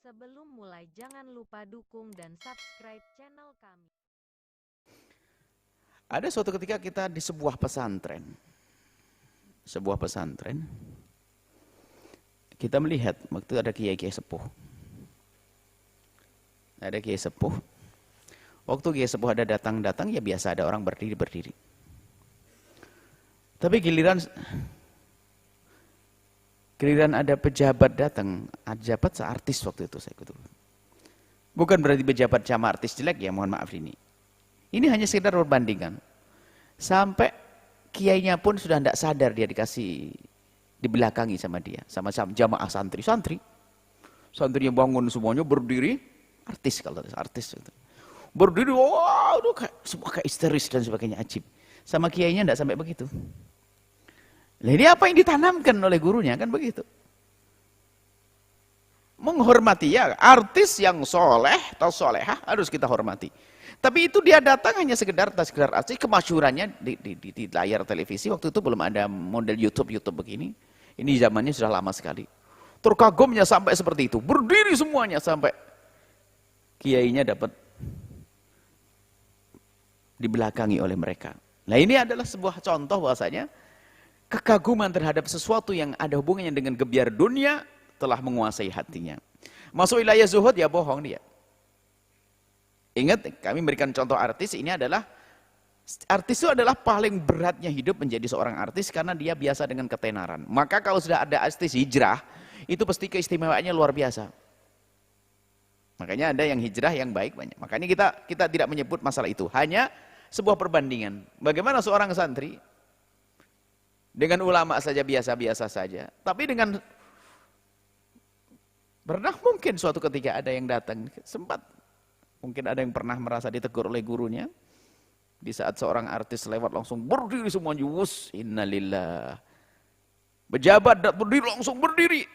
Sebelum mulai jangan lupa dukung dan subscribe channel kami. Ada suatu ketika kita di sebuah pesantren. Sebuah pesantren. Kita melihat waktu ada kiai-kiai sepuh. Ada kiai sepuh. Waktu kiai sepuh ada datang-datang ya biasa ada orang berdiri-berdiri. Tapi giliran ada pejabat datang, pejabat seartis waktu itu saya ikut. Bukan berarti pejabat sama artis jelek ya, mohon maaf ini. Ini hanya sekedar perbandingan. Sampai kiainya pun sudah tidak sadar dia dibelakangi sama dia, sama jamaah santri. Santrinya bangun semuanya berdiri, artis kalau artis itu. Berdiri, wah, semua kayak histeris dan sebagainya, ajib. Sama kiainya tidak sampai begitu. Nah, ini apa yang ditanamkan oleh gurunya kan begitu. Menghormati ya, artis yang soleh atau solehah harus kita hormati. Tapi itu dia datang hanya sekedar artis, kemasyhurannya di layar televisi. Waktu itu belum ada model YouTube begini. Ini zamannya sudah lama sekali. Terkagumnya sampai seperti itu, berdiri semuanya sampai kiainya dapat dibelakangi oleh mereka. Nah, ini adalah sebuah contoh bahwasanya kekaguman terhadap sesuatu yang ada hubungannya dengan gebiar dunia telah menguasai hatinya. Masuk wilayah zuhud ya bohong dia. Ingat, kami memberikan contoh artis, ini adalah artis itu adalah paling beratnya hidup menjadi seorang artis karena dia biasa dengan ketenaran. Maka kalau sudah ada artis hijrah, itu pasti keistimewaannya luar biasa. Makanya ada yang hijrah yang baik banyak. Makanya kita tidak menyebut masalah itu, hanya sebuah perbandingan. Bagaimana seorang santri dengan ulama saja biasa-biasa saja, tapi dengan pernah mungkin suatu ketika ada yang datang, sempat mungkin ada yang pernah merasa ditegur oleh gurunya, di saat seorang artis lewat langsung berdiri semuanya, wus, innalillah. Pejabat berdiri langsung berdiri.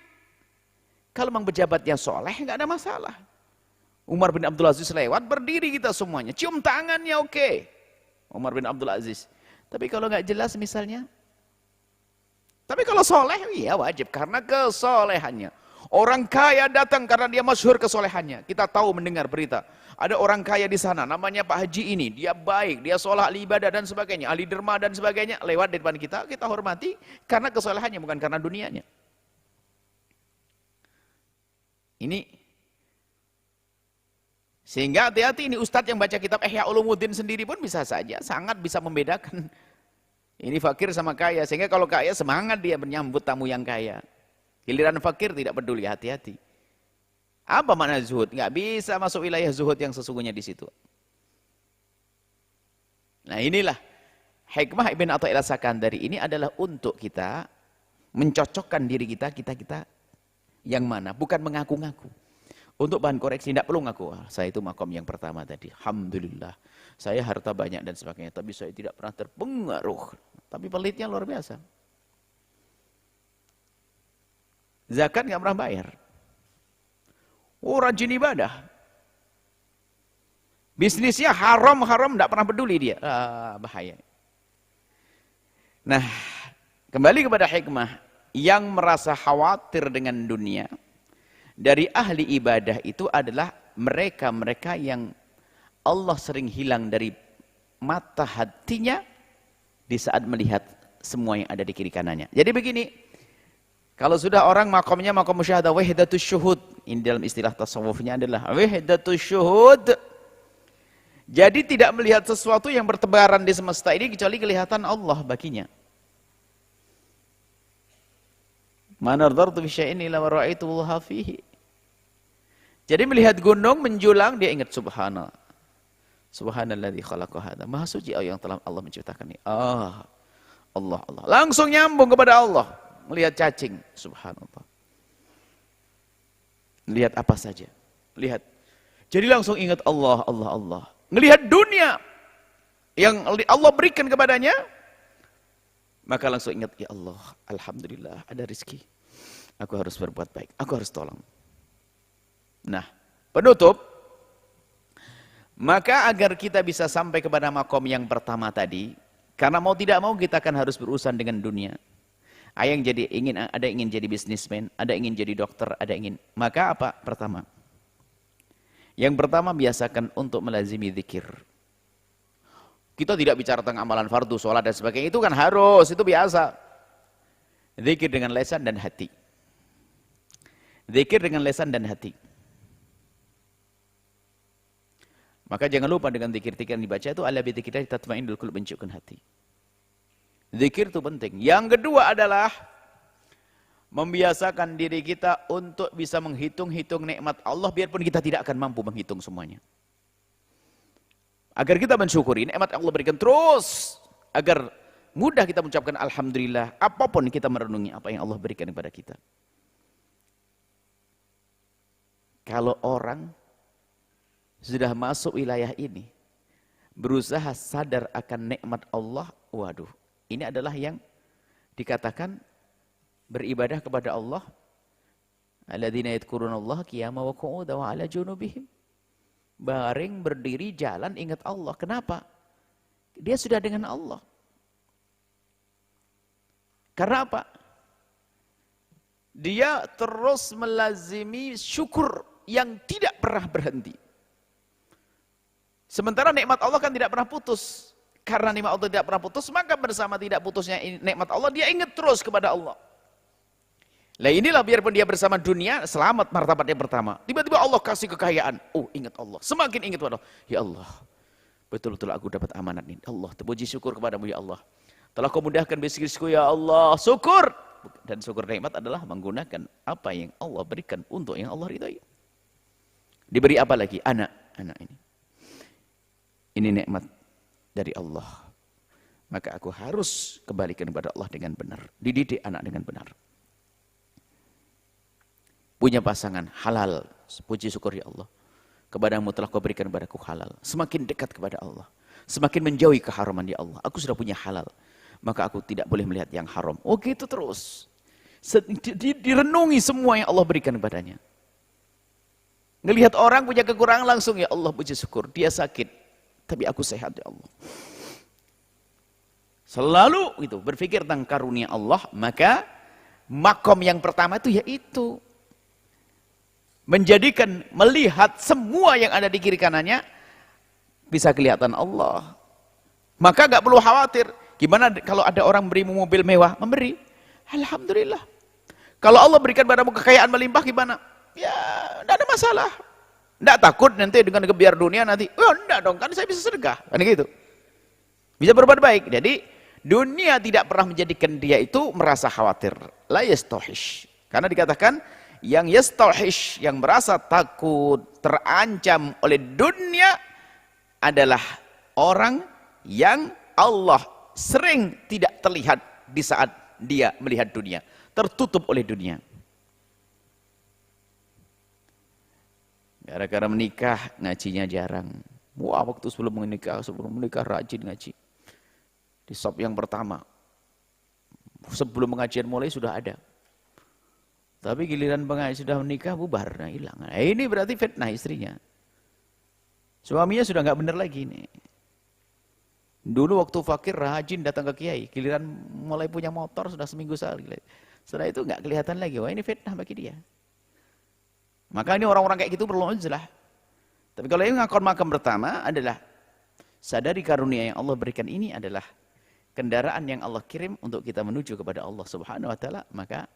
Kalau memang pejabatnya soleh, nggak ada masalah. Umar bin Abdul Aziz lewat, berdiri kita semuanya, cium tangannya oke. Umar bin Abdul Aziz. Tapi kalau nggak jelas misalnya, tapi kalau soleh, iya wajib karena kesolehannya. Orang kaya datang karena dia masyhur kesolehannya. Kita tahu mendengar berita. Ada orang kaya di sana, namanya Pak Haji ini. Dia baik, dia sholat, ahli ibadah dan sebagainya. Ahli derma dan sebagainya. Lewat di depan kita hormati karena kesolehannya, bukan karena dunianya. Ini. Sehingga hati-hati ini Ustadz yang baca kitab Ihya Ulumuddin sendiri pun bisa saja. Sangat bisa membedakan. Ini fakir sama kaya, sehingga kalau kaya semangat dia menyambut tamu yang kaya. Giliran fakir tidak peduli, hati-hati. Apa makna zuhud? Nggak bisa masuk wilayah zuhud yang sesungguhnya di situ. Nah, inilah hikmah Ibn Athaillah Sakandari ini adalah untuk kita mencocokkan diri kita yang mana, bukan mengaku-ngaku. Untuk bahan koreksi, tidak perlu ngaku, saya itu makom yang pertama tadi, alhamdulillah, saya harta banyak dan sebagainya, tapi saya tidak pernah terpengaruh. Tapi pelitnya luar biasa. Zakat nggak pernah bayar. Oh, rajin ibadah. Bisnisnya haram nggak pernah peduli dia. Bahaya. Nah, kembali kepada hikmah, yang merasa khawatir dengan dunia dari ahli ibadah itu adalah mereka-mereka yang Allah sering hilang dari mata hatinya di saat melihat semua yang ada di kiri kanannya. Jadi begini, kalau sudah orang makomnya makom musyahadah, wahdatus syuhud, ini dalam istilah tasawufnya adalah wahdatus syuhud. Jadi tidak melihat sesuatu yang bertebaran di semesta ini kecuali kelihatan Allah baginya. Ma nadartu fi syai'in illa wa ra'aitullaha fihi. Jadi melihat gunung menjulang, dia ingat subhanallah. Subhanalladzi khalaqa hadza. Maha suci yang telah Allah menciptakan ini. Allah. Langsung nyambung kepada Allah. Melihat cacing, subhanallah. Lihat apa saja. Lihat. Jadi langsung ingat Allah. Melihat dunia yang Allah berikan kepadanya, maka langsung ingat, ya Allah, alhamdulillah ada rezeki. Aku harus berbuat baik, aku harus tolong. Nah, penutup, maka agar kita bisa sampai kepada makom yang pertama tadi, karena mau tidak mau kita akan harus berurusan dengan dunia. Ada yang ingin jadi bisnismen, ada yang ingin jadi dokter, maka apa? Pertama, Yang pertama, biasakan untuk melazimi zikir. Kita tidak bicara tentang amalan fardu, sholat dan sebagainya, itu kan harus, itu biasa. Zikir dengan lisan dan hati. Zikir dengan lisan dan hati. Maka jangan lupa dengan zikir-zikir yang dibaca itu, ala bidzikrillah tatma'innul qulub, menunjukkan hati. Zikir itu penting. Yang kedua adalah membiasakan diri kita untuk bisa menghitung-hitung nikmat Allah, biarpun kita tidak akan mampu menghitung semuanya. Agar kita mensyukuri nikmat Allah berikan terus, agar mudah kita mengucapkan alhamdulillah apapun kita merenungi apa yang Allah berikan kepada kita. Kalau orang sudah masuk wilayah ini, berusaha sadar akan nikmat Allah, waduh, ini adalah yang dikatakan beribadah kepada Allah, alladzina yadhkurunallaha qiyaman wa qu'udan wa 'ala junubihim. Baring, berdiri, jalan, ingat Allah. Kenapa? Dia sudah dengan Allah. Karena apa? Dia terus melazimi syukur yang tidak pernah berhenti. Sementara nikmat Allah kan tidak pernah putus. Karena nikmat Allah tidak pernah putus, maka bersama tidak putusnya nikmat Allah, dia ingat terus kepada Allah. Lah inilah biarpun dia bersama dunia, selamat martabat yang pertama. Tiba-tiba Allah kasih kekayaan. Oh, ingat Allah. Semakin ingat pada Allah. Ya Allah, betul-betul aku dapat amanat ini. Allah, terpuji syukur kepadamu ya Allah. Telah kau mudahkan bisnisku ya Allah. Syukur. Dan syukur nikmat adalah menggunakan apa yang Allah berikan untuk yang Allah ridhai. Diberi apa lagi? Anak ini. Ini nikmat dari Allah. Maka aku harus kembalikan kepada Allah dengan benar. Dididik anak dengan benar. Punya pasangan halal, puji syukur ya Allah. Kepadamu telah kau berikan kepadaku halal. Semakin dekat kepada Allah, semakin menjauhi keharaman ya Allah. Aku sudah punya halal, maka aku tidak boleh melihat yang haram. Oh gitu terus. Direnungi semua yang Allah berikan kepadanya. Ngelihat orang punya kekurangan langsung, ya Allah puji syukur. Dia sakit, tapi aku sehat ya Allah. Selalu itu berpikir tentang karunia Allah. Maka makom yang pertama itu yaitu menjadikan, melihat semua yang ada di kiri kanannya bisa kelihatan Allah. Maka gak perlu khawatir. Gimana kalau ada orang berimu mobil mewah? Memberi. Alhamdulillah. Kalau Allah berikan padamu kekayaan melimpah gimana? Ya, tidak ada masalah. Tidak takut nanti dengan kebiar dunia nanti. Oh enggak dong, kan saya bisa sedekah. Kan gitu. Bisa berbuat baik. Jadi dunia tidak pernah menjadikan dia itu merasa khawatir. La yastahish. Karena dikatakan yang yastahish, yang merasa takut, terancam oleh dunia adalah orang yang Allah sering tidak terlihat di saat dia melihat dunia. Tertutup oleh dunia. Gara-gara menikah, ngajinya jarang. Wah, waktu sebelum menikah rajin ngaji. Di shop yang pertama. Sebelum pengajian mulai sudah ada. Tapi giliran pengajian sudah menikah, bubar, nah hilang. Nah, ini berarti fitnah istrinya. Suaminya sudah nggak benar lagi nih. Dulu waktu fakir rajin datang ke kiai. Giliran mulai punya motor sudah seminggu sekali. Setelah itu nggak kelihatan lagi. Wah ini fitnah bagi dia. Maka ini orang-orang kayak gitu perlu uzlah. Tapi kalau yang ngakon makam pertama adalah sadari karunia yang Allah berikan ini adalah kendaraan yang Allah kirim untuk kita menuju kepada Allah Subhanahu wa taala, maka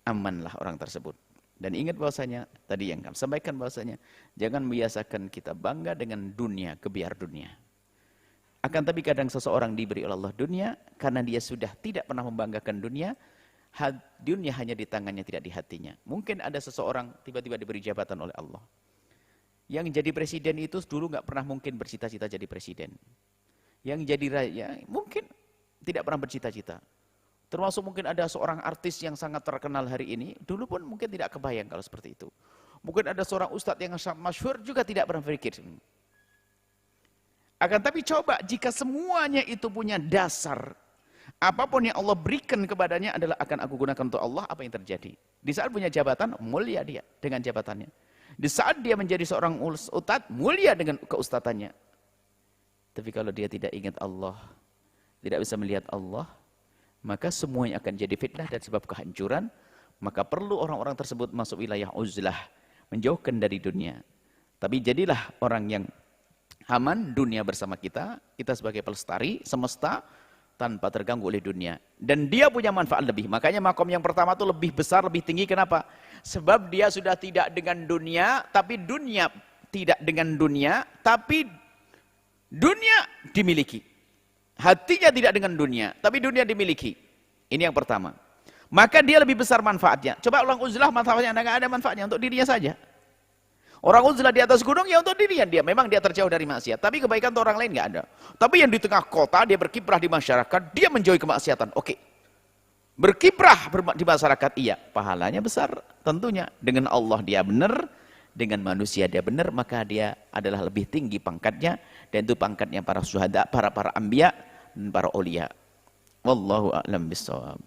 amanlah orang tersebut. Dan ingat bahwasanya tadi yang kami sampaikan bahwasanya jangan membiasakan kita bangga dengan dunia, kebiar dunia. Akan tapi kadang seseorang diberi oleh Allah dunia karena dia sudah tidak pernah membanggakan dunia. Dunia hanya di tangannya, tidak di hatinya. Mungkin ada seseorang tiba-tiba diberi jabatan oleh Allah. Yang jadi presiden itu dulu nggak pernah mungkin bercita-cita jadi presiden. Yang jadi raja mungkin tidak pernah bercita-cita. Termasuk mungkin ada seorang artis yang sangat terkenal hari ini, dulu pun mungkin tidak kebayang kalau seperti itu. Mungkin ada seorang ustadz yang sangat masyhur juga tidak pernah berpikir. Akan tapi coba jika semuanya itu punya dasar, apapun yang Allah berikan kepadanya adalah akan aku gunakan untuk Allah, apa yang terjadi? Di saat punya jabatan, mulia dia dengan jabatannya. Di saat dia menjadi seorang ustadz, mulia dengan keustatannya. Tapi kalau dia tidak ingat Allah, tidak bisa melihat Allah, maka semuanya akan jadi fitnah dan sebab kehancuran. Maka perlu orang-orang tersebut masuk wilayah uzlah, menjauhkan dari dunia. Tapi jadilah orang yang aman, dunia bersama kita, kita sebagai pelestari semesta tanpa terganggu oleh dunia. Dan dia punya manfaat lebih. Makanya makom yang pertama itu lebih besar, lebih tinggi. Kenapa? Sebab dia sudah tidak dengan dunia, tapi dunia tidak dengan dunia, tapi dunia dimiliki. Hatinya tidak dengan dunia, tapi dunia dimiliki. Ini yang pertama. Maka dia lebih besar manfaatnya. Coba orang uzlah manfaatnya, nggak ada manfaatnya untuk dirinya saja. Orang uzlah di atas gunung ya untuk dirinya dia. Memang dia terjauh dari maksiat. Tapi kebaikan untuk orang lain nggak ada. Tapi yang di tengah kota dia berkiprah di masyarakat. Dia menjauhi kemaksiatan. Oke. Berkiprah di masyarakat. Iya. Pahalanya besar tentunya. Dengan Allah dia benar. Dengan manusia dia benar. Maka dia adalah lebih tinggi pangkatnya. Dan itu pangkatnya para syuhada. Para anbiya. Dan para aulia. Wallahu a'lam bishawab.